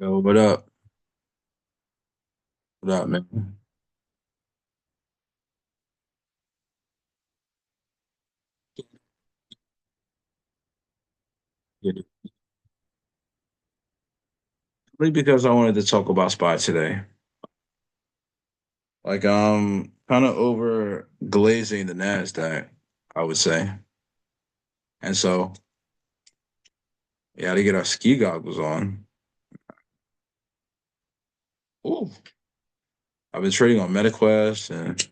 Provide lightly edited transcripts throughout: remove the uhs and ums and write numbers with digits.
Yo, what up? What up, man? Yeah. Only because I wanted to talk about SPY today. Like, kind of over glazing the Nasdaq, I would say. And so, yeah, to get our ski goggles on. Ooh. I've been trading on MetaQuest and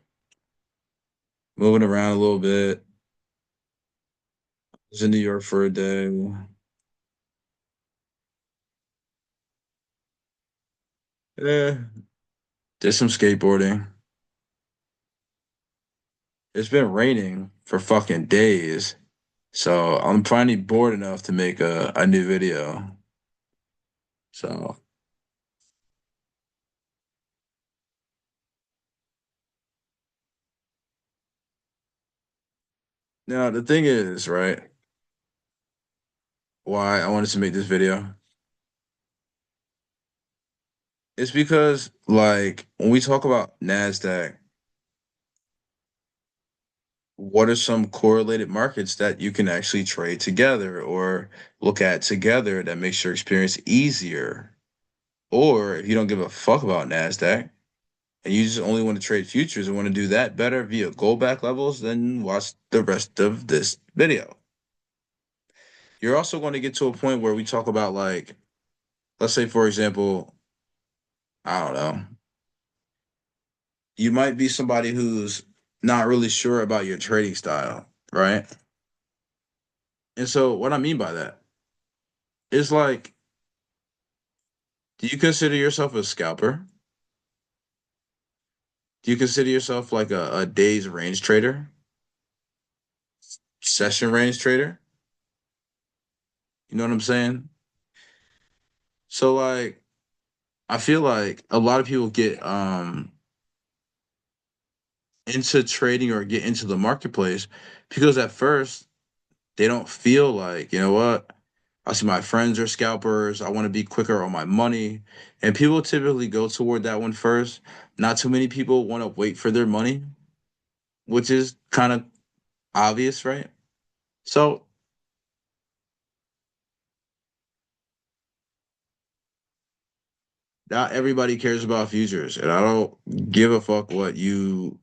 moving around a little bit. I was in New York for a day. Yeah, did some skateboarding. It's been raining for fucking days. So I'm finally bored enough to make a new video. So now the thing is, right? Why I wanted to make this video. It's because like when we talk about NASDAQ, what are some correlated markets that you can actually trade together or look at together that makes your experience easier? Or if you don't give a fuck about NASDAQ and you just only want to trade futures and want to do that better via gold back levels, then watch the rest of this video. You're also going to get to a point where we talk about like, let's say for example, I don't know, you might be somebody who's not really sure about your trading style, right? And so what I mean by that is like, do you consider yourself a scalper? Do you consider yourself like a day's range trader, session range trader? You know what I'm saying? So like, I feel like a lot of people get into trading or get into the marketplace because at first they don't feel like, you know what? I see my friends are scalpers. I want to be quicker on my money. And people typically go toward that one first. Not too many people want to wait for their money, which is kind of obvious, right? So not everybody cares about futures. And I don't give a fuck what you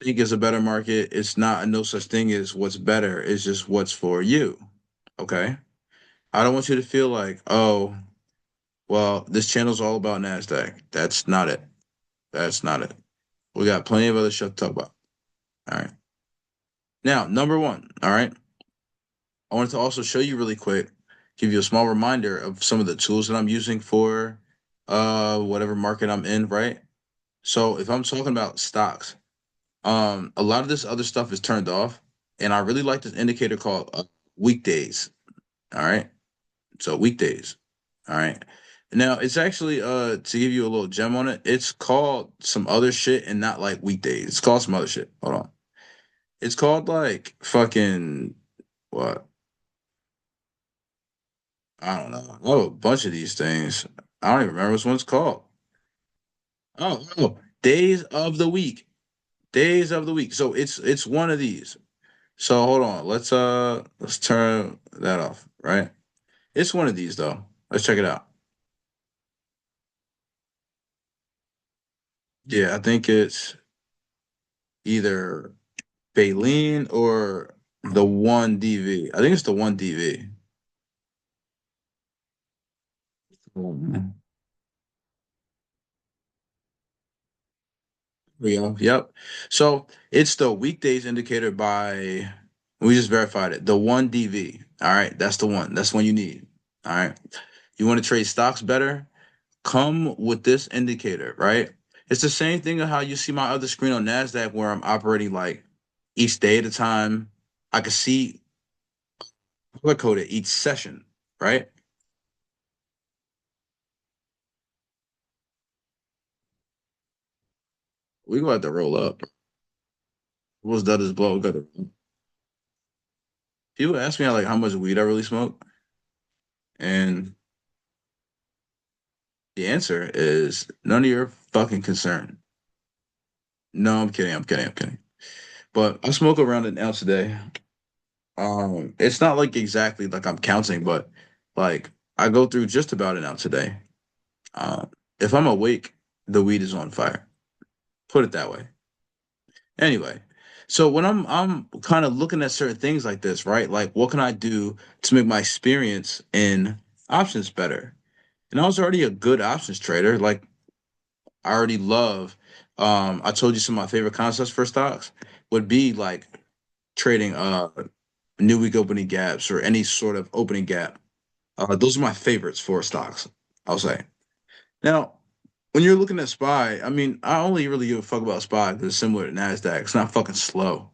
think is a better market. It's not no such thing as what's better. It's just what's for you. Okay. I don't want you to feel like, oh, well, this channel's all about NASDAQ. That's not it. That's not it. We got plenty of other stuff to talk about. All right. Now, number one, all right. I wanted to also show you really quick, give you a small reminder of some of the tools that I'm using for whatever market I'm in, right? So if I'm talking about stocks, a lot of this other stuff is turned off, and I really like this indicator called weekdays. All right. So weekdays. All right. Now it's actually to give you a little gem on it, it's called some other shit and not like weekdays. It's called some other shit. Hold on. It's called like fucking what? I don't know. Oh, a bunch of these things. I don't even remember which one's called. Days of the week. Days of the week. So it's one of these. So hold on. Let's turn that off, right? It's one of these though. Let's check it out. Yeah, I think it's either Baleen or the one DV. I think it's the one DV. Mhm. We go. Yep. So it's the weekdays indicator by we just verified it. The one DV. All right, that's the one. That's the one you need. All right. You want to trade stocks better? Come with this indicator, right? It's the same thing of how you see my other screen on NASDAQ where I'm operating like each day at a time. I can see color coded each session, right? We gonna have to roll up. What's that is blow? We got to people ask me like how much weed I really smoke, and The answer is none of your fucking concern. No, I'm kidding. I'm kidding. I'm kidding. But I smoke around an ounce a day. It's not like exactly like I'm counting, but like I go through just about an ounce a day. If I'm awake, the weed is on fire. Put it that way. Anyway, so when I'm kind of looking at certain things like this, right? Like what can I do to make my experience in options better? And I was already a good options trader. Like I already love I told you some of my favorite concepts for stocks would be like trading new week opening gaps or any sort of opening gap. Those are my favorites for stocks, I'll say. Now, when you're looking at SPY, I mean, I only really give a fuck about SPY because it's similar to NASDAQ. It's not fucking slow.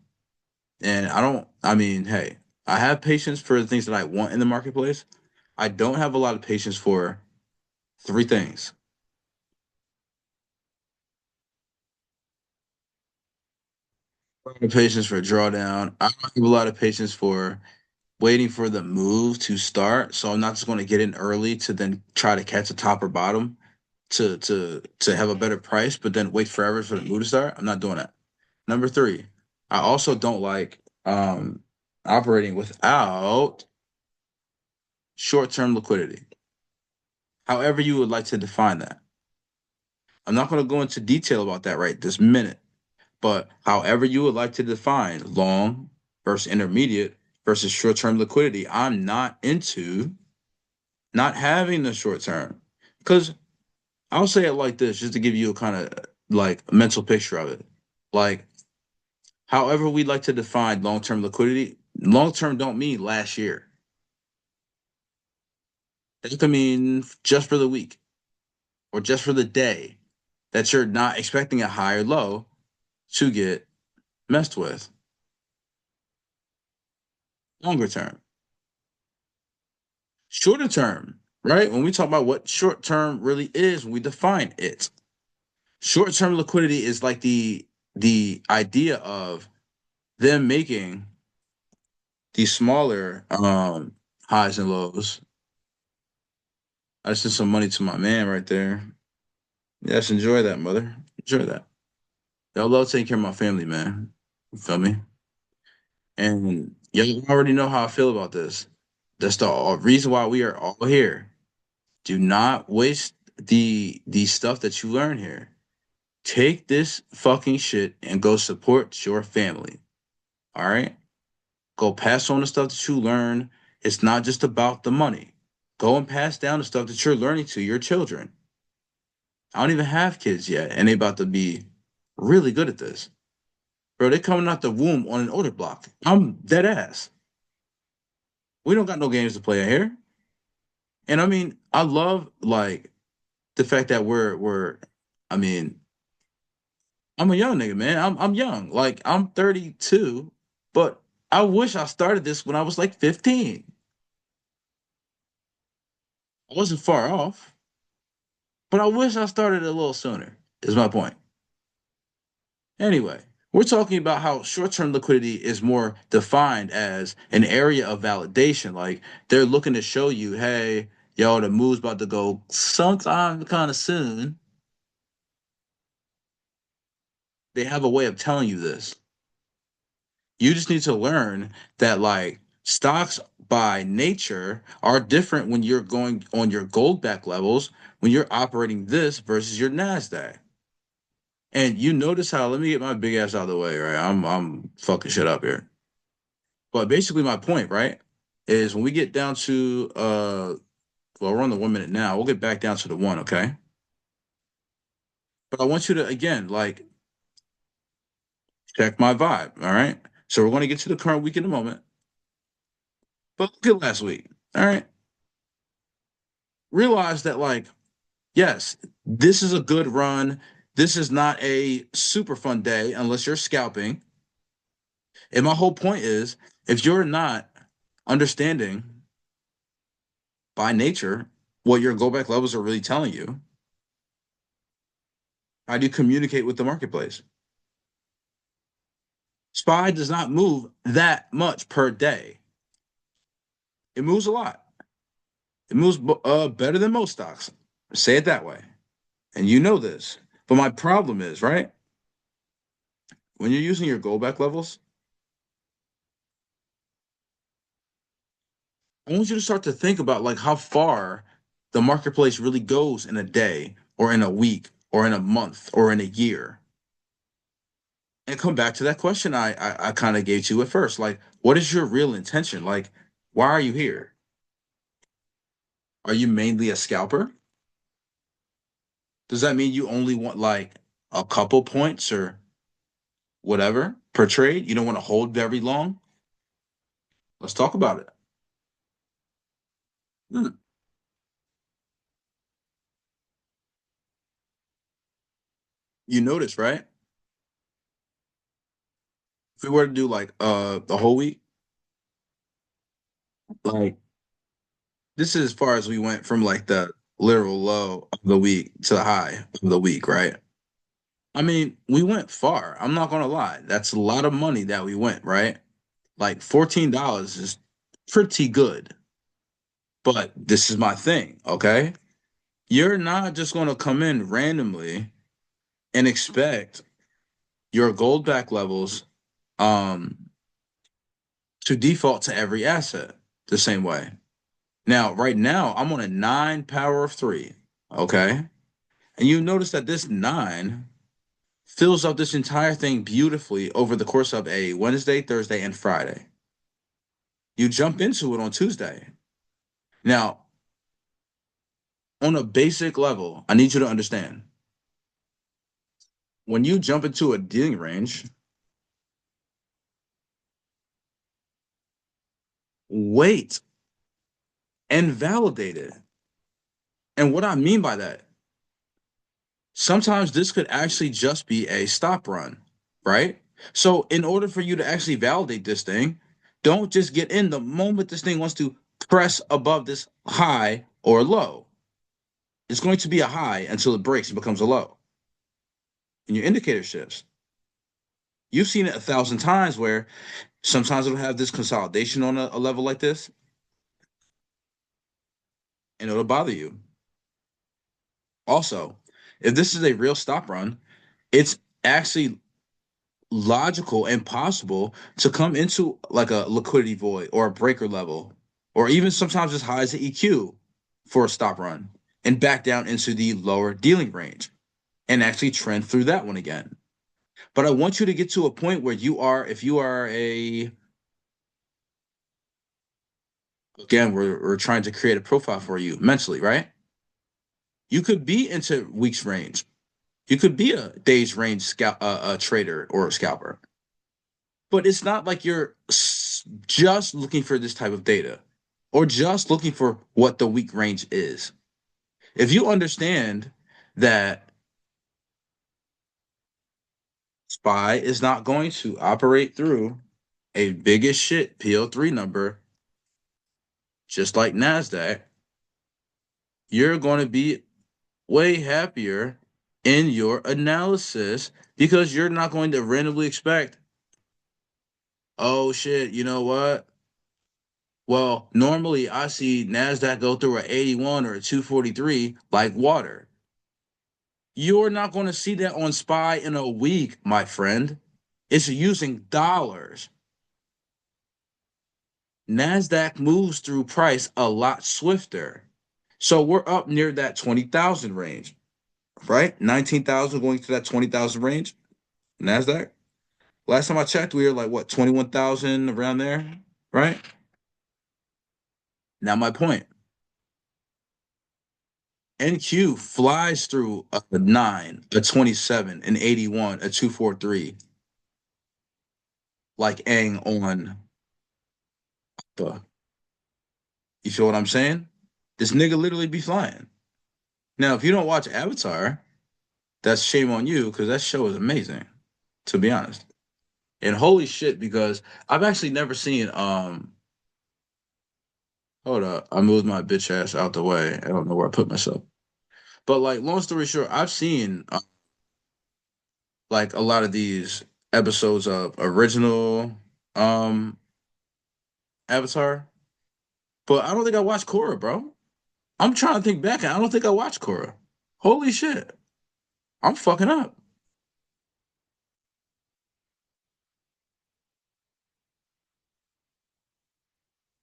And I don't, I mean, hey, I have patience for the things that I want in the marketplace. I don't have a lot of patience for three things. A lot of patience for drawdown. I don't have a lot of patience for waiting for the move to start. So I'm not just going to get in early to then try to catch a top or bottom to have a better price, but then wait forever for the move to start. I'm not doing that. Number three, I also don't like operating without short-term liquidity. However you would like to define that. I'm not going to go into detail about that right this minute, but however you would like to define long versus intermediate versus short-term liquidity, I'm not into not having the short term. Because I'll say it like this, just to give you a kind of like mental picture of it. Like, however we like to define long-term liquidity, long-term don't mean last year. It could mean just for the week or just for the day that you're not expecting a higher low to get messed with. Longer term, shorter term, right? When we talk about what short term really is, when we define it, short term liquidity is like the idea of them making these smaller highs and lows. I sent some money to my man right there. Yes, enjoy that, mother. Enjoy that. Y'all love taking care of my family, man. You feel me? And y'all already know how I feel about this. That's the reason why we are all here. Do not waste the stuff that you learn here. Take this fucking shit and go support your family. All right? Go pass on the stuff that you learn. It's not just about the money. Go and pass down the stuff that you're learning to your children. I don't even have kids yet, and they about to be really good at this. Bro, they coming out the womb on an order block. I'm dead ass. We don't got no games to play out here. And I mean, I love like the fact that we're I mean, I'm a young nigga, man. I'm young. Like I'm 32, but I wish I started this when I was like 15. I wasn't far off, but I wish I started a little sooner, is my point. Anyway, we're talking about how short-term liquidity is more defined as an area of validation. Like they're looking to show you, hey, yo, the move's about to go sometime kind of soon. They have a way of telling you this. You just need to learn that like stocks by nature are different when you're going on your gold back levels, when you're operating this versus your NASDAQ. And you notice how, let me get my big ass out of the way, right? I'm fucking shit up here. But basically my point, right, is when we get down to well, we're on the 1 minute now. We'll get back down to the one, okay? But I want you to again, like, check my vibe, all right? So we're gonna get to the current week in a moment. But look at last week. All right. Realize that, like, yes, this is a good run. This is not a super fun day unless you're scalping. And my whole point is if you're not understanding by nature what your go back levels are really telling you, how do you communicate with the marketplace? SPY does not move that much per day. It moves a lot. It moves better than most stocks. Say it that way. And you know this. But my problem is, right? When you're using your goal back levels, I want you to start to think about like how far the marketplace really goes in a day or in a week or in a month or in a year. And come back to that question I kind of gave to you at first. Like, what is your real intention? Like, why are you here? Are you mainly a scalper? Does that mean you only want like a couple points or whatever per trade? You don't want to hold very long? Let's talk about it. Hmm. You notice, right? If we were to do like the whole week, like this is as far as we went from like the literal low of the week to the high of the week, right? I mean, we went far. I'm not gonna lie. That's a lot of money that we went, right? Like $14 is pretty good. But this is my thing, okay? You're not just gonna come in randomly and expect your gold back levels um to default to every asset the same way. Now, right now, I'm on a nine power of three, okay? And you notice that this nine fills up this entire thing beautifully over the course of a Wednesday, Thursday, and Friday. You jump into it on Tuesday. Now, on a basic level, I need you to understand when you jump into a dealing range, wait and validate it. And what I mean by that, sometimes this could actually just be a stop run, right? So, in order for you to actually validate this thing, don't just get in the moment this thing wants to press above this high or low. It's going to be a high until it breaks and becomes a low. And your indicator shifts. You've seen it 1,000 times where sometimes it'll have this consolidation on a level like this, and it'll bother you. Also, if this is a real stop run, it's actually logical and possible to come into like a liquidity void or a breaker level, or even sometimes as high as the EQ for a stop run and back down into the lower dealing range and actually trend through that one again. But I want you to get to a point where you are, if you are a, again, we're trying to create a profile for you mentally, right? You could be into weeks range. You could be a days range trader or a scalper, but it's not like you're just looking for this type of data or just looking for what the week range is. If you understand that SPY is not going to operate through a big as shit PL3 number, just like NASDAQ, you're going to be way happier in your analysis because you're not going to randomly expect, oh shit, you know what? Well, normally I see NASDAQ go through an 81 or a 243 like water. You're not going to see that on SPY in a week, my friend. It's using dollars. NASDAQ moves through price a lot swifter. So we're up near that 20,000 range, right? 19,000 going to that 20,000 range, NASDAQ. Last time I checked, we were like, what, 21,000 around there, right? Now, my point, NQ flies through a 9, a 27, an 81, a 243, like Ang on the. You feel what I'm saying? This nigga literally be flying. Now, if you don't watch Avatar, that's shame on you because that show is amazing, to be honest. And holy shit, because I've actually never seen hold up, I moved my bitch ass out the way. I don't know where I put myself. But like long story short, I've seen like a lot of these episodes of original um Avatar, but I don't think I watched Korra, bro. I'm trying to think back, and I don't think I watched Korra. Holy shit. I'm fucking up.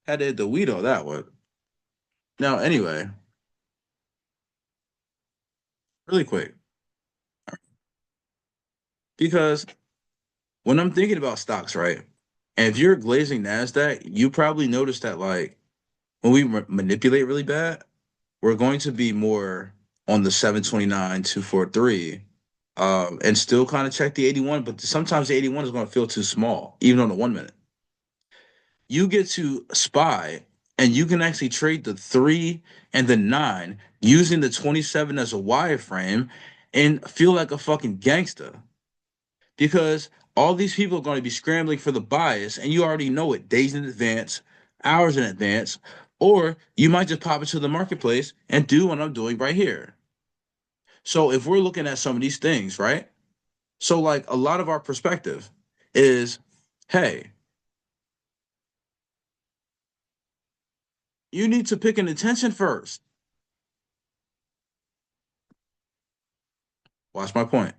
Had to hit the weed on that one. Now, anyway, really quick, because when I'm thinking about stocks, right? And if you're glazing NASDAQ, you probably noticed that like when we manipulate really bad, we're going to be more on the 729, 243, and still kind of check the 81, but sometimes the 81 is going to feel too small, even on the 1 minute. You get to SPY and you can actually trade the 3 and the 9 using the 27 as a wireframe and feel like a fucking gangster because all these people are going to be scrambling for the bias and you already know it days in advance, hours in advance, or you might just pop into the marketplace and do what I'm doing right here. So if we're looking at some of these things, right? So like a lot of our perspective is, hey, you need to pick an intention first. Watch my point.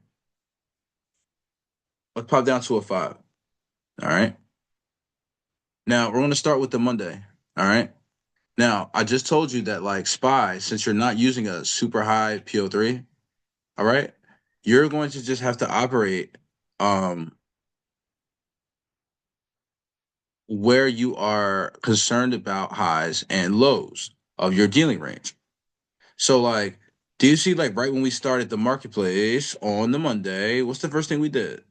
Let's pop down to a 5. All right. Now we're going to start with the Monday. All right. Now I just told you that like SPY, since you're not using a super high PO3, all right, you're going to just have to operate um where you are concerned about highs and lows of your dealing range. So like, do you see like right when we started the marketplace on the Monday, what's the first thing we did?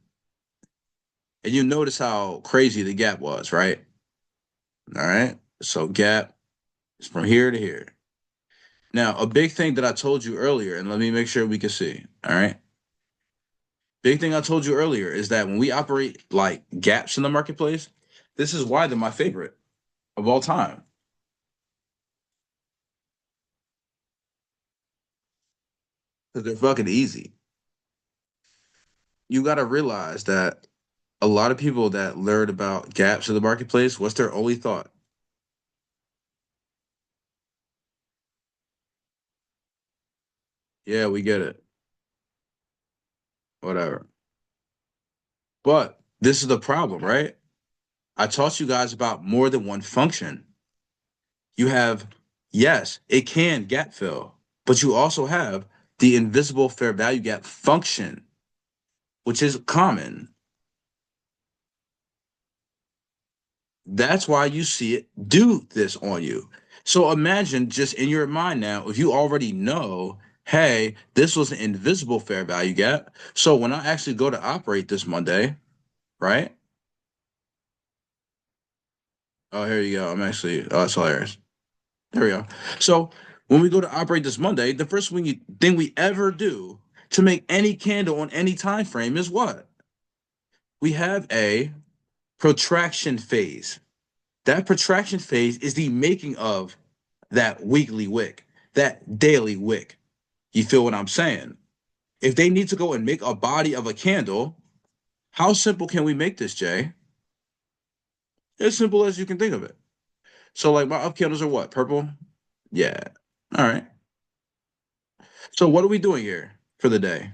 And you notice how crazy the gap was, right? All right. So gap is from here to here. Now, a big thing that I told you earlier, and let me make sure we can see. All right. Big thing I told you earlier is that when we operate like gaps in the marketplace, this is why they're my favorite of all time. Because they're fucking easy. You got to realize that a lot of people that learn about gaps in the marketplace, what's their only thought? Yeah, we get it. Whatever. But this is the problem, right? I taught you guys about more than one function. You have, yes, it can gap fill, but you also have the invisible fair value gap function, which is common. That's why you see it do this on you. So imagine just in your mind now, if you already know, hey, this was an invisible fair value gap. So when I actually go to operate this Monday, right? Oh, here you go. I'm actually, oh, that's hilarious. There we go. So when we go to operate this Monday, the first thing we ever do to make any candle on any time frame is what? We have a protraction phase. That protraction phase is the making of that weekly wick, that daily wick. You feel what I'm saying? If they need to go and make a body of a candle, how simple can we make this, Jay? As simple as you can think of it. So, like, my up candles are what? Purple? Yeah. All right. So, what are we doing here for the day?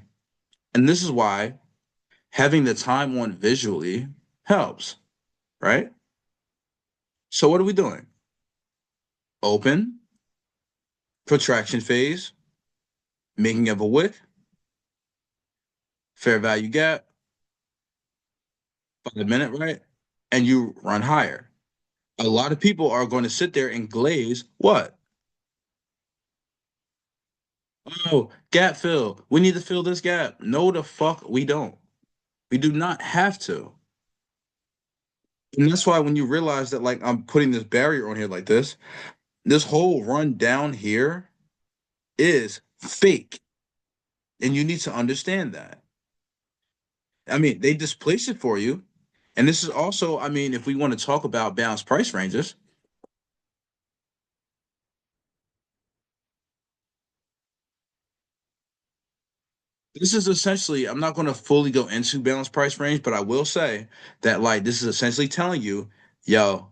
And this is why having the time on visually helps, right? So, what are we doing? Open, protraction phase, making of a wick, fair value gap, 5 minute, right? And you run higher. A lot of people are going to sit there and glaze what? Oh, gap fill. We need to fill this gap. No, the fuck we don't. We do not have to. And that's why when you realize that, like, I'm putting this barrier on here like this whole run down here is fake. And you need to understand that. I mean, they displace it for you. And this is also, I mean, if we want to talk about balanced price ranges, this is essentially, I'm not going to fully go into balanced price range, but I will say that, like, this is essentially telling you, yo,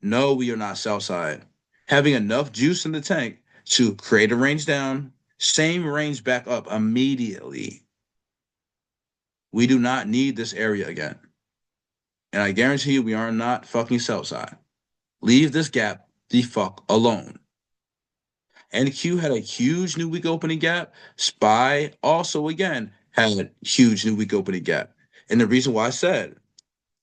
no, we are not sell side. having enough juice in the tank to create a range down, same range back up immediately. We do not need this area again. And I guarantee you, we are not fucking sell side. Leave this gap the fuck alone. NQ had a huge new week opening gap. SPY also, again, had a huge new week opening gap. And the reason why I said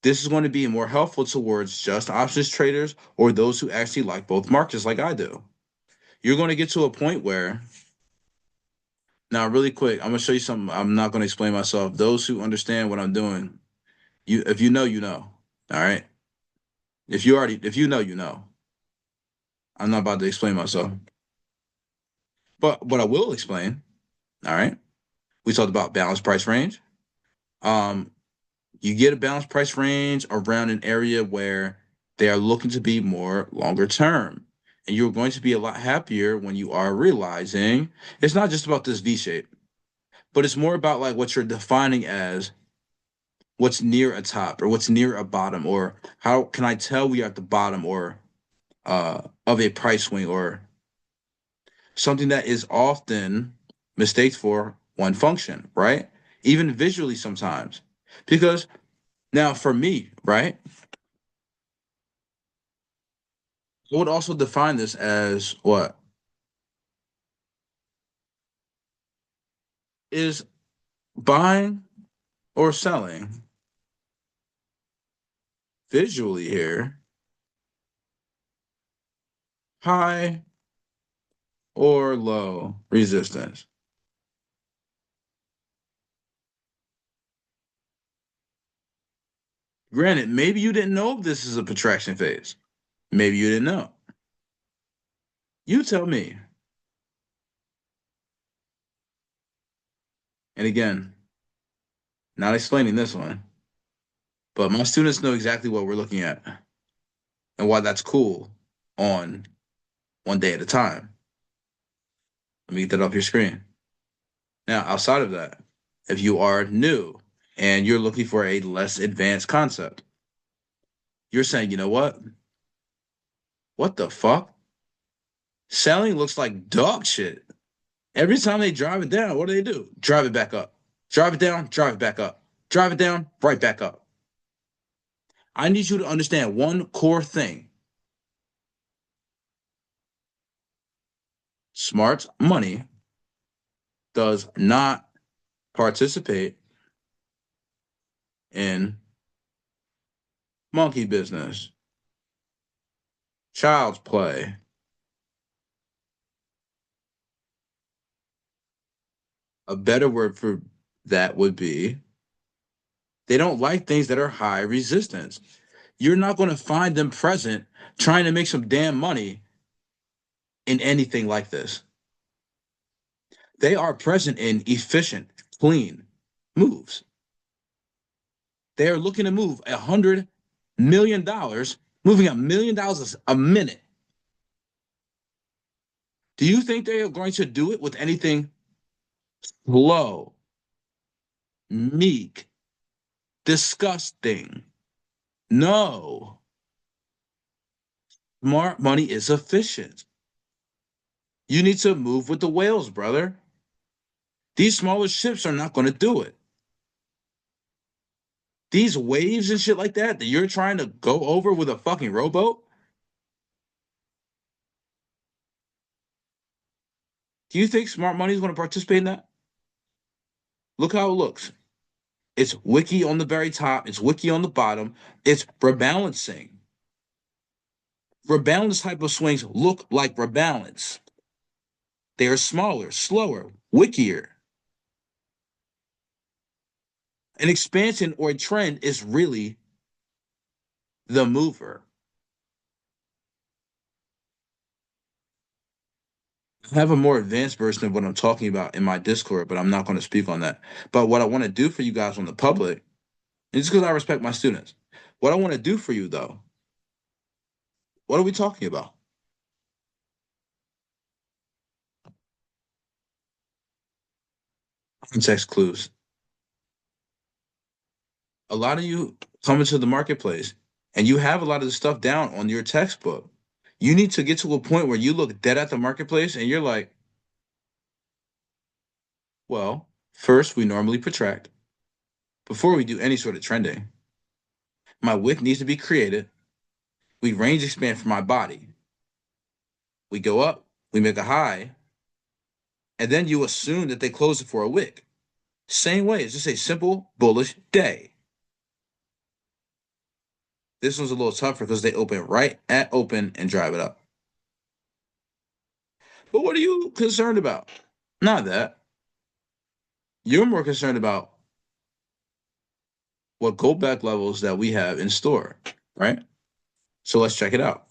this is going to be more helpful towards just options traders or those who actually like both markets like I do. You're going to get to a point where, now, really quick, I'm going to show you something. I'm not going to explain myself. Those who understand what I'm doing, if you know, you know. All right. If you know, you know. I'm not about to explain myself. But what I will explain, all right, we talked about balanced price range. Um, you get a balanced price range around an area where they are looking to be more longer term. And you're going to be a lot happier when you are realizing it's not just about this V shape, but it's more about like what you're defining as what's near a top or what's near a bottom, or how can I tell we are at the bottom or of a price swing, or something that is often mistaked for one function, right? Even visually sometimes. Because now for me, right, I would also define this as what is buying or selling visually here, high or low resistance. Granted, maybe you didn't know this is a protraction phase. Maybe you didn't know. You tell me. And again, not explaining this one, but my students know exactly what we're looking at and why that's cool on one day at a time. Let me get that off your screen. Now, outside of that, if you are new and you're looking for a less advanced concept, you're saying, you know what? What the fuck? Selling looks like dog shit. Every time they drive it down, what do? Drive it back up. Drive it down, drive it back up. Drive it down, right back up. I need you to understand one core thing. Smart money does not participate in monkey business, child's play. A better word for that would be they don't like things that are high resistance. You're not going to find them present trying to make some damn money in anything like this. They are present in efficient, clean moves. They are looking to move $100 million, moving $1 million a minute. Do you think they are going to do it with anything low, meek, disgusting? No. Smart money is efficient. You need to move with the whales, brother. These smaller ships are not going to do it. These waves and shit like that you're trying to go over with a fucking rowboat. Do you think smart money is going to participate in that? Look how it looks. It's wiki on the very top. It's wiki on the bottom. It's rebalancing. Rebalance type of swings look like rebalance. They are smaller, slower, wickier. An expansion or a trend is really the mover. I have a more advanced version of what I'm talking about in my Discord, but I'm not going to speak on that. But what I want to do for you guys on the public, and just because I respect my students, what I want to do for you though, what are we talking about? Context clues. A lot of you come into the marketplace and you have a lot of the stuff down on your textbook. You need to get to a point where you look dead at the marketplace and you're like, well, first we normally protract before we do any sort of trending. My wick needs to be created. We range expand for my body. We go up, we make a high, and then you assume that they close it for a wick. Same way, it's just a simple bullish day. This one's a little tougher because they open right at open and drive it up. But what are you concerned about? Not that. You're more concerned about what go back levels that we have in store, right? So let's check it out.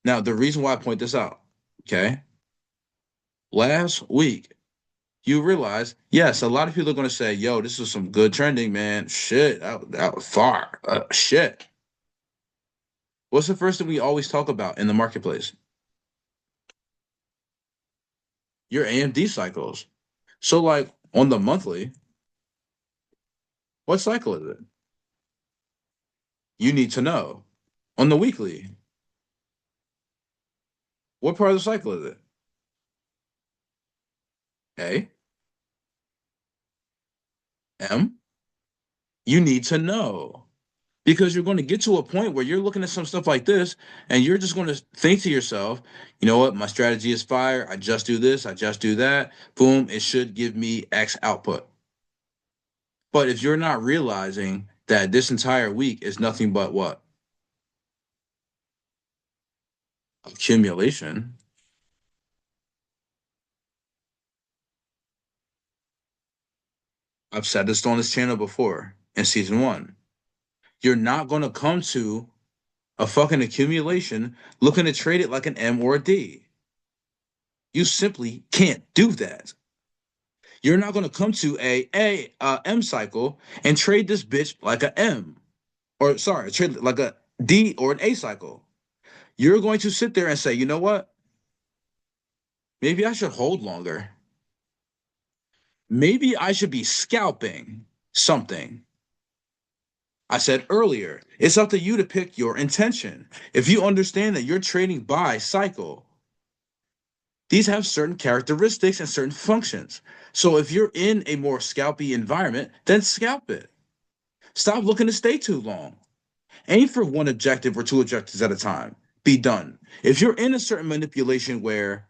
Now, the reason why I point this out, okay? Last week, you realize, yes, a lot of people are going to say, yo, this is some good trending, man. Shit, that was far. Shit. What's the first thing we always talk about in the marketplace? Your AMD cycles. So, like, on the monthly, what cycle is it? You need to know. On the weekly, what part of the cycle is it? A, M? You need to know. Because you're going to get to a point where you're looking at some stuff like this and you're just going to think to yourself, you know what, my strategy is fire. I just do this, I just do that. Boom, it should give me X output. But if you're not realizing that this entire week is nothing but what? Accumulation. I've said this on this channel before in season one. You're not going to come to a fucking accumulation looking to trade it like an M or a D. You simply can't do that. You're not going to come to a M cycle and trade this bitch like a M, or sorry, trade like a D or an A cycle. You're going to sit there and say, you know what? Maybe I should hold longer. Maybe I should be scalping something. I said earlier, it's up to you to pick your intention. If you understand that you're trading by cycle, these have certain characteristics and certain functions. So if you're in a more scalpy environment, then scalp it. Stop looking to stay too long. Aim for one objective or two objectives at a time. Be done. If you're in a certain manipulation where,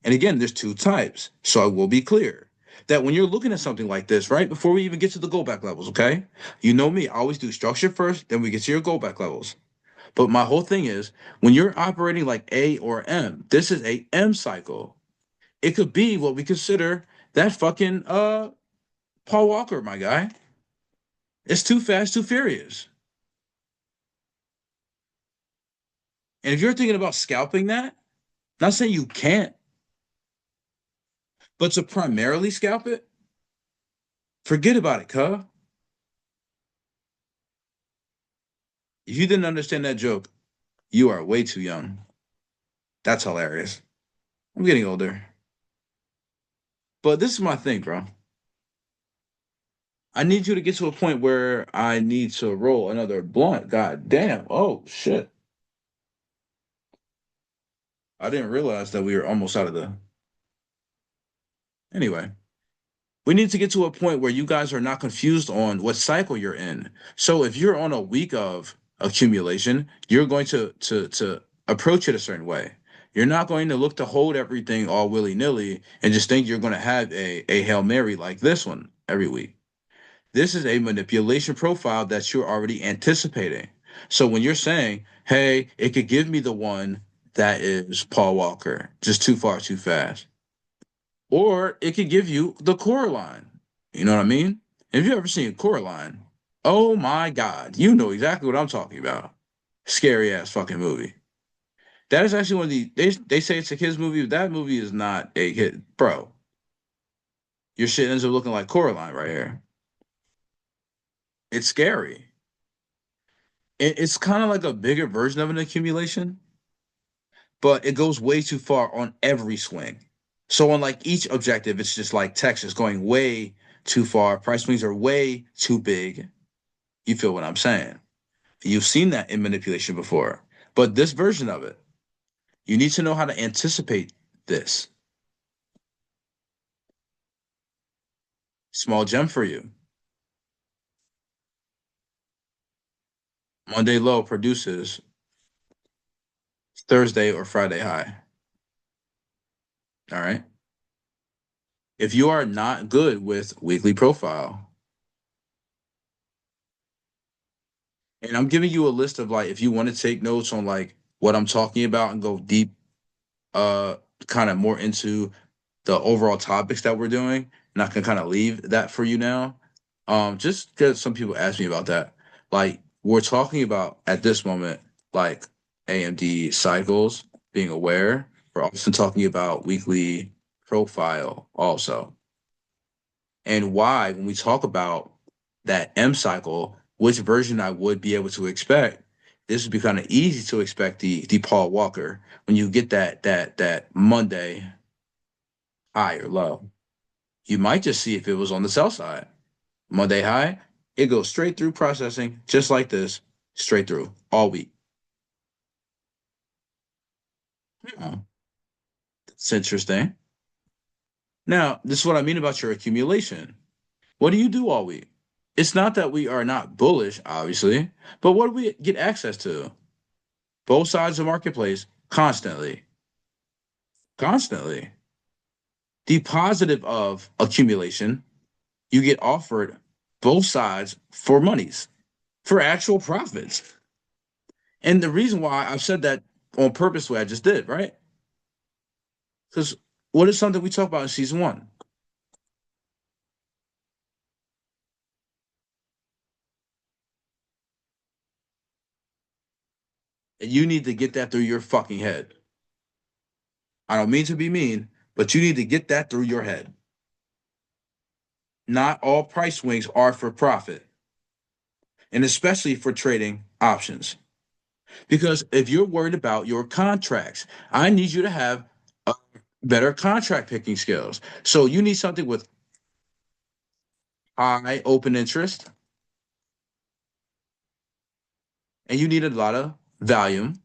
and again, there's two types, so I will be clear that when you're looking at something like this, right, before we even get to the go back levels, okay? You know me, I always do structure first, then we get to your go back levels. But my whole thing is when you're operating like A or M, this is a M cycle. It could be what we consider that fucking Paul Walker, my guy. It's too fast, too furious. And if you're thinking about scalping that, not saying you can't, but to primarily scalp it, forget about it, cuz. If you didn't understand that joke, you are way too young. That's hilarious. I'm getting older. But this is my thing, bro. I need you to get to a point where I need to roll another blunt. God damn. Oh, shit. I didn't realize that we were almost out of the. Anyway. We need to get to a point where you guys are not confused on what cycle you're in. So if you're on a week of accumulation, you're going to approach it a certain way. You're not going to look to hold everything all willy-nilly and just think you're going to have a Hail Mary like this one every week. This is a manipulation profile that you're already anticipating. So when you're saying, hey, it could give me the one that is Paul Walker, just too far, too fast, or it could give you the Coraline. You know what I mean? Have you ever seen Coraline? Oh my God, you know exactly what I'm talking about. Scary ass fucking movie. That is actually one of the they say it's a kids movie, but that movie is not a kid, bro. Your shit ends up looking like Coraline right here. It's scary. It's kind of like a bigger version of an accumulation, but it goes way too far on every swing. So on like each objective, it's just like Texas going way too far. Price swings are way too big. You feel what I'm saying? You've seen that in manipulation before, but this version of it, You need to know how to anticipate this. Small gem for you. Monday low produces Thursday or Friday high. All right. If you are not good with weekly profile, and I'm giving you a list of like if you want to take notes on like what I'm talking about and go deep, uh kind of more into the overall topics that we're doing, and I can kind of leave that for you now. Just because some people ask me about that. Like we're talking about at this moment, like AMD cycles, being aware. We're also talking about weekly profile also. And why, when we talk about that M cycle, which version I would be able to expect, this would be kind of easy to expect the Paul Walker when you get that Monday high or low. You might just see if it was on the sell side. Monday high, it goes straight through processing, just like this, straight through all week. Hmm, it's interesting. Now, this is what I mean about your accumulation. What do you do all week? It's not that we are not bullish, obviously, but what do we get access to? Both sides of the marketplace constantly. Constantly. The positive of accumulation, you get offered both sides for monies, for actual profits. And the reason why I've said that on purpose, the way I just did, right? Because what is something we talk about in season one? And you need to get that through your fucking head. I don't mean to be mean, but you need to get that through your head. Not all price swings are for profit, and especially for trading options. Because if you're worried about your contracts, I need you to have better contract picking skills. So you need something with high open interest, and you need a lot of volume.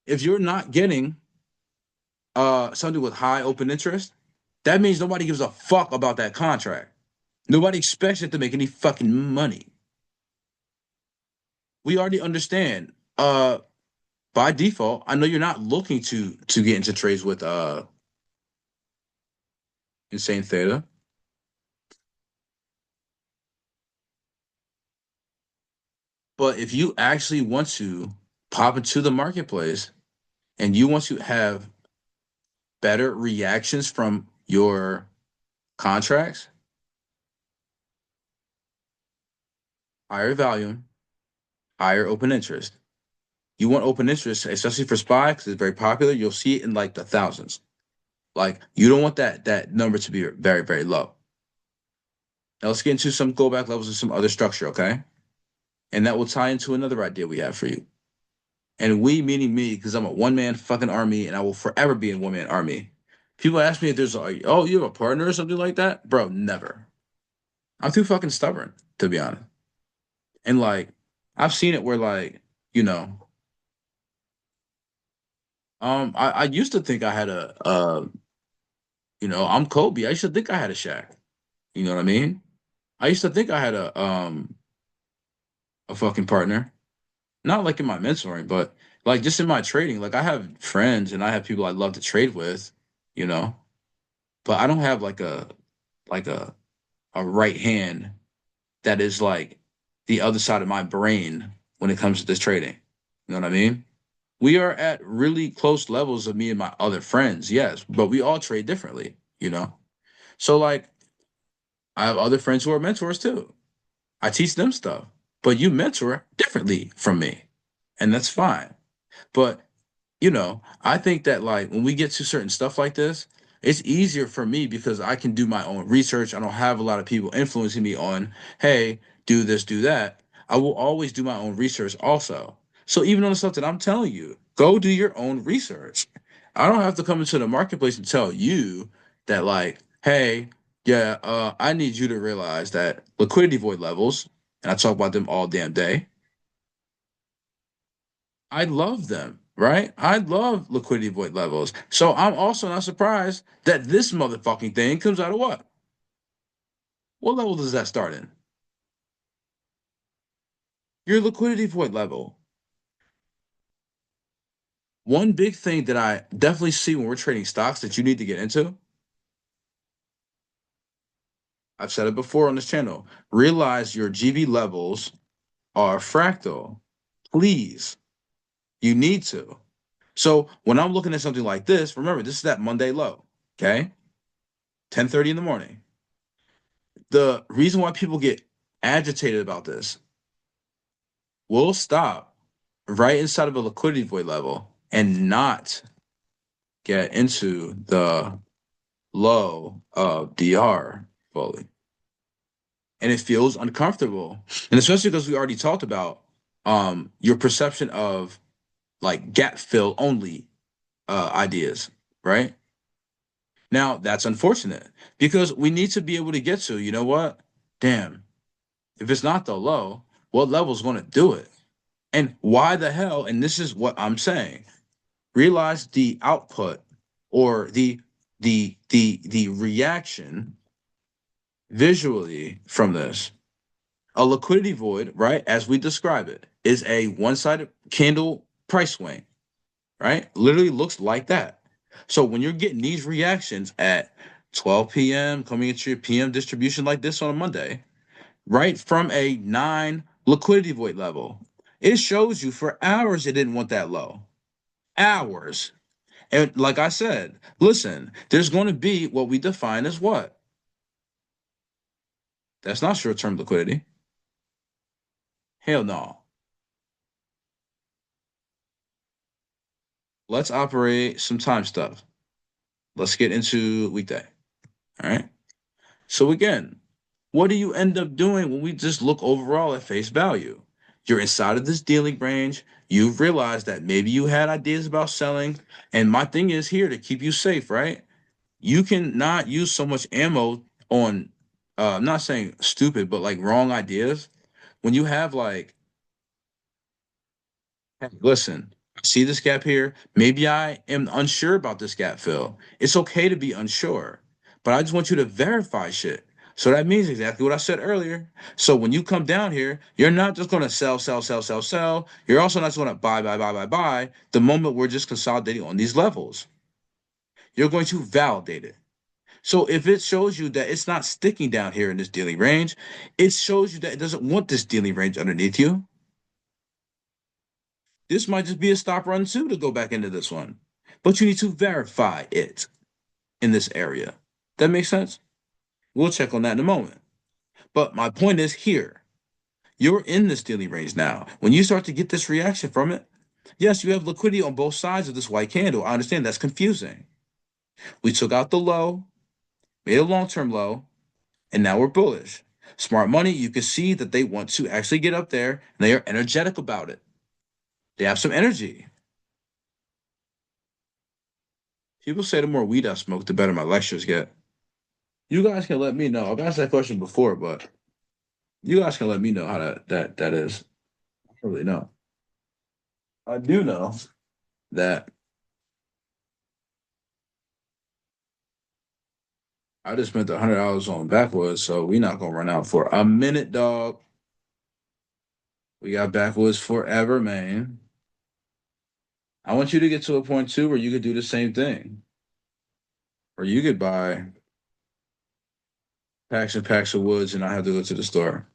If you're not getting something with high open interest, that means nobody gives a fuck about that contract. Nobody expects it to make any fucking money. We already understand. By default, I know you're not looking to get into trades with insane theta, but if you actually want to pop into the marketplace and you want to have better reactions from your contracts, higher volume, higher open interest. You want open interest, especially for SPY, because it's very popular. You'll see it in like the thousands. Like you don't want that number to be very, very low. Now let's get into some go back levels and some other structure, okay? And that will tie into another idea we have for you. And we meaning me, because I'm a one man fucking army and I will forever be a one man army. People ask me if there's like, oh, you have a partner or something like that? Bro, never. I'm too fucking stubborn, to be honest. And like, I've seen it where like, you know, I used to think I had I'm Kobe. I used to think I had a Shaq. You know what I mean? I used to think I had a fucking partner. Not like in my mentoring, but like just in my trading. Like I have friends and I have people I love to trade with, you know, but I don't have like a right hand that is like the other side of my brain when it comes to this trading. You know what I mean? We are at really close levels of me and my other friends, yes, but we all trade differently, you know? So like I have other friends who are mentors too. I teach them stuff, but you mentor differently from me, and that's fine. But I think that like when we get to certain stuff like this, it's easier for me because I can do my own research. I don't have a lot of people influencing me on, hey, do this, do that. I will always do my own research also. So even on the stuff that I'm telling you, go do your own research. I don't have to come into the marketplace and tell you that like, hey, yeah, I need you to realize that liquidity void levels, and I talk about them all damn day, I love them, right? I love liquidity void levels. So I'm also not surprised that this motherfucking thing comes out of what? What level does that start in? Your liquidity void level. One big thing that I definitely see when we're trading stocks that you need to get into, I've said it before on this channel, realize your GB levels are fractal. Please, you need to. So when I'm looking at something like this, remember this is that Monday low, okay? 10:30 in the morning. The reason why people get agitated about this will stop right inside of a liquidity void level and not get into the low of DR fully. And it feels uncomfortable. And especially because we already talked about your perception of like gap fill only ideas, right? Now that's unfortunate because we need to be able to get to, you know what? Damn, if it's not the low, what level is going to do it? And why the hell? And this is what I'm saying. Realize the output or the reaction visually from this. A liquidity void, right, as we describe it, is a one-sided candle price swing, right? Literally looks like that. So when you're getting these reactions at 12 p.m., coming into your PM distribution like this on a Monday, right from a 9 liquidity void level, it shows you for hours it didn't want that low. Hours. And like I said, listen, there's going to be what we define as what? That's not short-term liquidity. Hell no. Let's operate some time stuff. Let's get into weekday. All right. So again, what do you end up doing when we just look overall at face value? You're inside of this dealing range. You've realized that maybe you had ideas about selling. And my thing is here to keep you safe, right? You can not use so much ammo on I'm not saying stupid, but like wrong ideas. When you have like, hey, listen, I see this gap here. Maybe I am unsure about this gap fill. It's okay to be unsure, but I just want you to verify shit. So that means exactly what I said earlier. So when you come down here, you're not just going to sell, sell, sell, sell, sell. You're also not just going to buy, buy, buy, buy, buy. The moment we're just consolidating on these levels, you're going to validate it. So if it shows you that it's not sticking down here in this daily range, it shows you that it doesn't want this daily range underneath you. This might just be a stop run too to go back into this one. But you need to verify it in this area. That makes sense? We'll check on that in a moment. But my point is here. You're in this daily range now. When you start to get this reaction from it, yes, you have liquidity on both sides of this white candle. I understand that's confusing. We took out the low, made a long-term low, and now we're bullish. Smart money, you can see that they want to actually get up there and they are energetic about it. They have some energy. People say the more weed I smoke, the better my lectures get. You guys can let me know. I've asked that question before, but you guys can let me know how that is. I don't really know. I do know that I just spent $100 on backwoods, so we not gonna run out for a minute, dog. We got backwoods forever, man. I want you to get to a point too where you could do the same thing, or you could buy packs and packs of woods and not have to go to the store,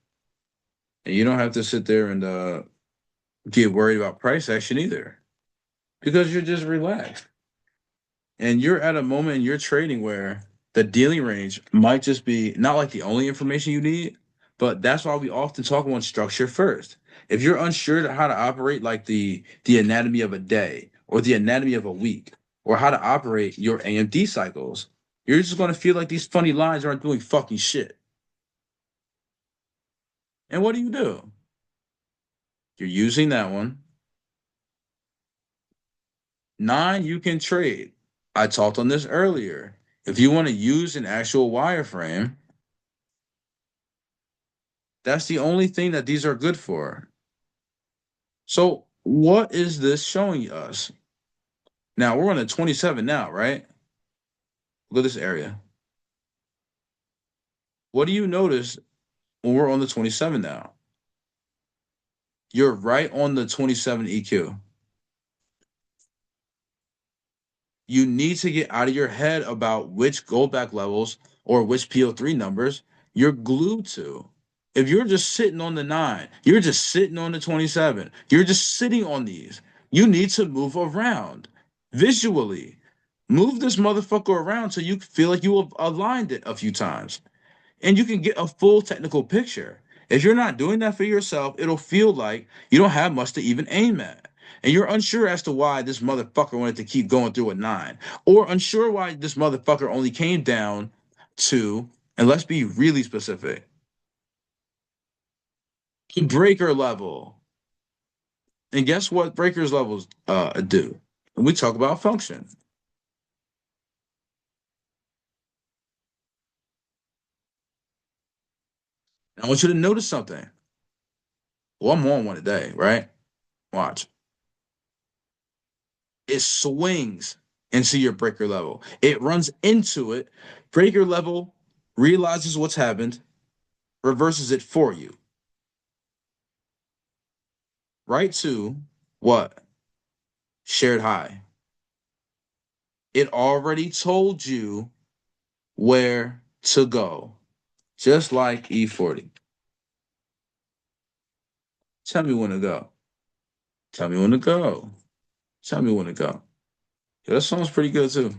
and you don't have to sit there and get worried about price action either, because you're just relaxed. And you're at a moment in your trading where the dealing range might just be not like the only information you need, but that's why we often talk about structure first. If you're unsure how to operate like the anatomy of a day or the anatomy of a week or how to operate your AMD cycles, you're just going to feel like these funny lines aren't doing fucking shit. And what do? You're using that one. 9, you can trade. I talked on this earlier. If you want to use an actual wireframe, that's the only thing that these are good for. So what is this showing us? Now we're on the 27 now, right? Look at this area. What do you notice when we're on the 27 now? You're right on the 27 EQ. You need to get out of your head about which goldback levels or which PO3 numbers you're glued to. If you're just sitting on the 9, you're just sitting on the 27, you're just sitting on these. You need to move around visually. Move this motherfucker around so you feel like you have aligned it a few times and you can get a full technical picture. If you're not doing that for yourself, it'll feel like you don't have much to even aim at. And you're unsure as to why this motherfucker wanted to keep going through a 9, or unsure why this motherfucker only came down to, and let's be really specific, breaker level. And guess what breakers levels do? And we talk about function. I want you to notice something. Well, I'm on one today, right? Watch. It swings into your breaker level. It runs into it. Breaker level realizes what's happened, reverses it for you. Right to what? Shared high. It already told you where to go, just like E40. Tell me when to go. Tell me when to go. Tell me when to go. Yo, that song's pretty good too.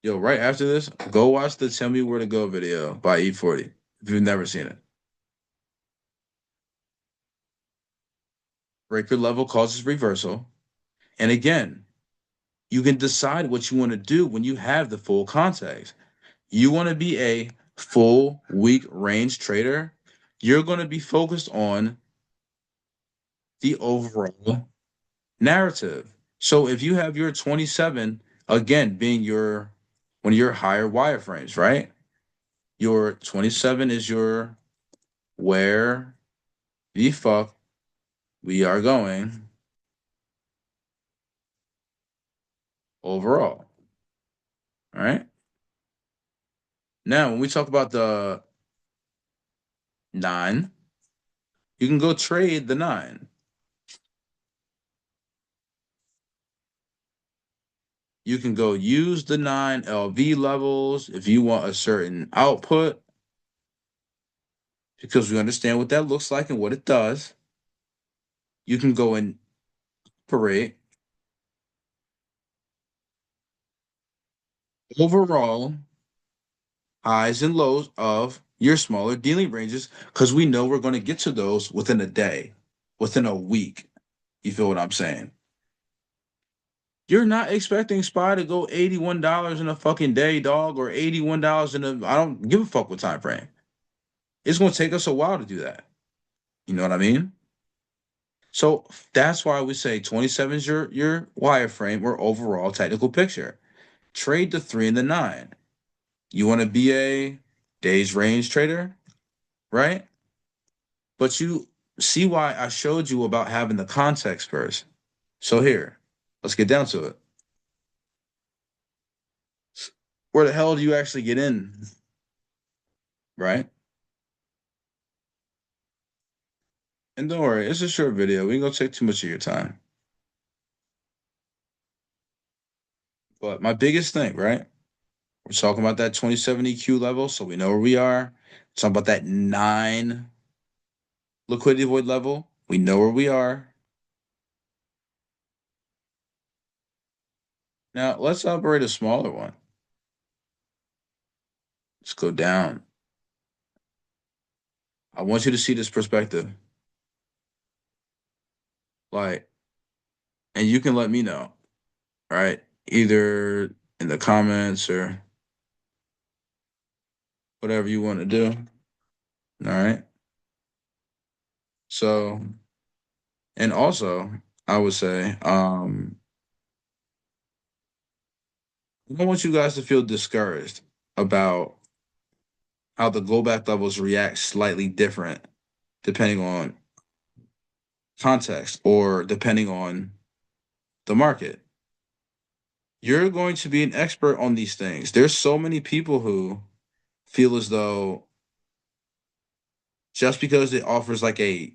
Yo, right after this, go watch the Tell Me Where to Go video by E40 if you've never seen it. Breaker level causes reversal. And again, you can decide what you want to do when you have the full context. You want to be a full week range trader, you're going to be focused on the overall narrative. So if you have your 27, again, being your one of your higher wireframes, right? Your 27 is your where the fuck we are going overall. All right. Now, when we talk about the 9, you can go trade the 9. You can go use the 9 LV levels if you want a certain output, because we understand what that looks like and what it does. You can go and operate overall highs and lows of your smaller dealing ranges, because we know we're going to get to those within a day, within a week. You feel what I'm saying? You're not expecting SPY to go $81 in a fucking day, dog, or $81 in a. I don't give a fuck what time frame. It's going to take us a while to do that. You know what I mean? So that's why we say 27 is your wireframe or overall technical picture. Trade the 3 and the 9. You want to be a days range trader, right? But you see why I showed you about having the context first. So here, let's get down to it. Where the hell do you actually get in, right? And don't worry, it's a short video. We ain't gonna take too much of your time. But my biggest thing, right? We're talking about that 27 EQ level, so we know where we are. Talking about that 9 liquidity void level. We know where we are. Now let's operate a smaller one. Let's go down. I want you to see this perspective. Like, and you can let me know, right? Either in the comments or whatever you want to do. All right. So, and also, I would say, I don't want you guys to feel discouraged about how the go back levels react slightly different depending on context or depending on the market. You're going to be an expert on these things. There's so many people who feel as though just because it offers like a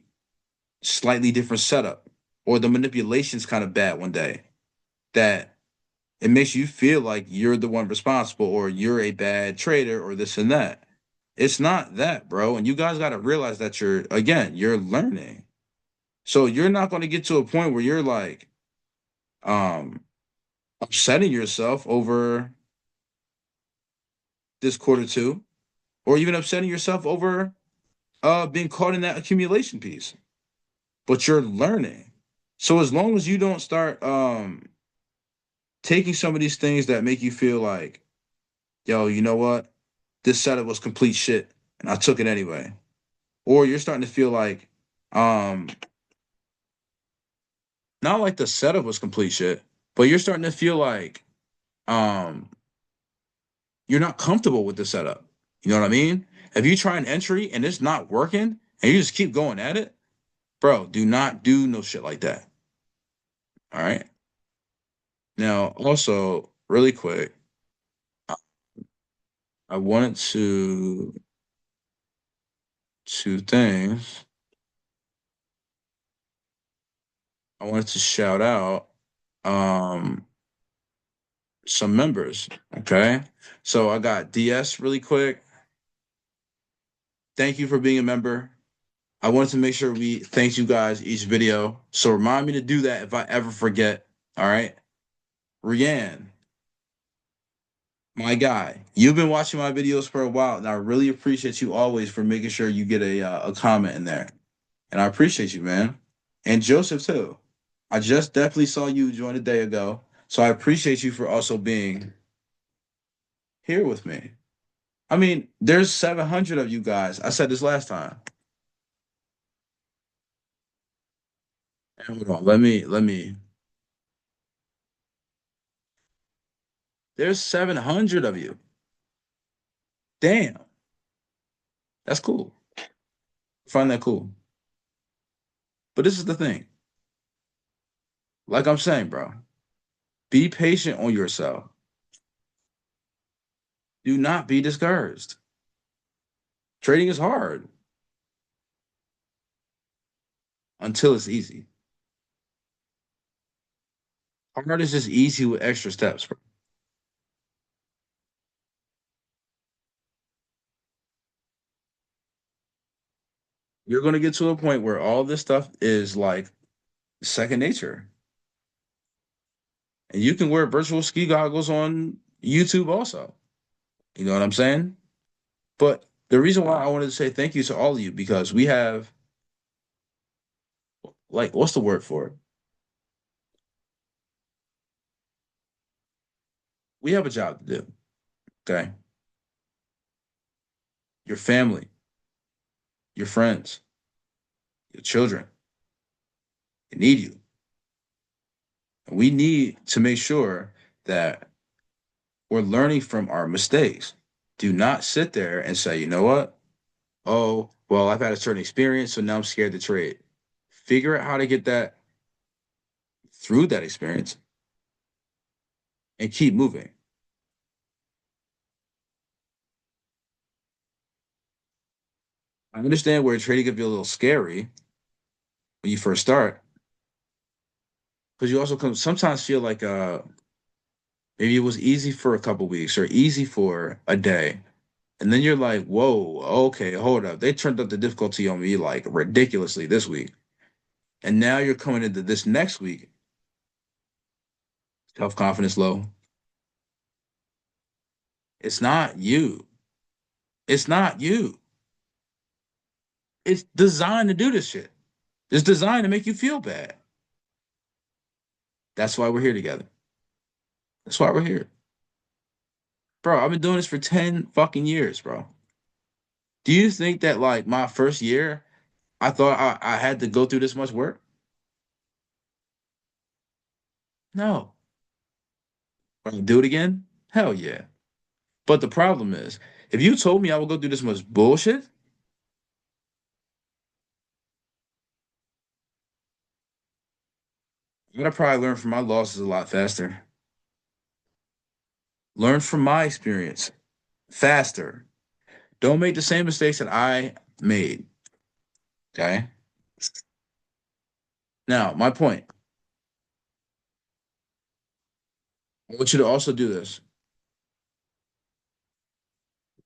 slightly different setup or the manipulation's kind of bad one day, that it makes you feel like you're the one responsible or you're a bad trader or this and that. It's not that, bro. And you guys got to realize that you're learning. So you're not going to get to a point where you're like um upsetting yourself over this quarter two, or even upsetting yourself over being caught in that accumulation piece. But you're learning. So as long as you don't start taking some of these things that make you feel like, yo, you know what? This setup was complete shit and I took it anyway. Or you're starting to feel like um not like the setup was complete shit, but you're starting to feel like um you're not comfortable with the setup. You know what I mean? If you try an entry and it's not working and you just keep going at it, bro, do not do no shit like that. All right. Now, also, really quick, I wanted to two things. I wanted to shout out um some members. Okay. So I got DS really quick. Thank you for being a member. I wanted to make sure we thank you guys each video. So remind me to do that if I ever forget. All right. Rianne, my guy, you've been watching my videos for a while, and I really appreciate you always for making sure you get a comment in there. And I appreciate you, man. And Joseph too. I just definitely saw you join a day ago, so I appreciate you for also being here with me. I mean, there's 700 of you guys. I said this last time. Hold on, let me. There's 700 of you. Damn, that's cool. I find that cool. But this is the thing. Like I'm saying, bro, be patient on yourself. Do not be discouraged. Trading is hard until it's easy. Hard is just easy with extra steps, bro. You're going to get to a point where all this stuff is like second nature. And you can wear virtual ski goggles on YouTube also. You know what I'm saying? But the reason why I wanted to say thank you to all of you because we have like what's the word for it? We have a job to do. Okay. Your family, your friends, your children, they need you. And we need to make sure that we're learning from our mistakes. Do not sit there and say, you know what? Oh, well, I've had a certain experience, so now I'm scared to trade. Figure out how to get that through that experience and keep moving. I understand where trading can be a little scary when you first start, because you also sometimes feel like maybe it was easy for a couple weeks or easy for a day. And then you're like, whoa, okay, hold up. They turned up the difficulty on me like ridiculously this week. And now you're coming into this next week, self-confidence low. It's not you. It's not you. It's designed to do this shit. It's designed to make you feel bad. That's why we're here together. That's why we're here. Bro, I've been doing this for 10 fucking years, bro. Do you think that like my first year, I thought I had to go through this much work? No. Will I do it again? Hell yeah. But the problem is, if you told me I would go through this much bullshit, I'm gonna probably learn from my losses a lot faster. Learn from my experience faster. Don't make the same mistakes that I made. Okay. Now, my point. I want you to also do this.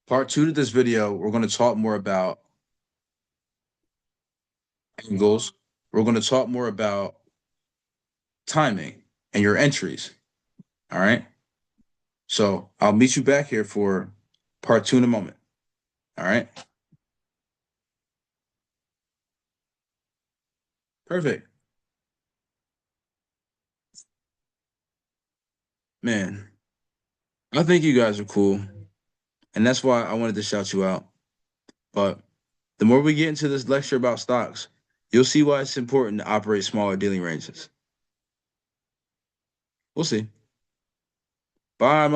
Part two to this video, we're going to talk more about angles. We're going to talk more about timing and your entries. All right. So I'll meet you back here for part two in a moment. All right. Perfect. Man, I think you guys are cool. And that's why I wanted to shout you out. But the more we get into this lecture about stocks, you'll see why it's important to operate smaller dealing ranges. We'll see. Bye, motherfucker.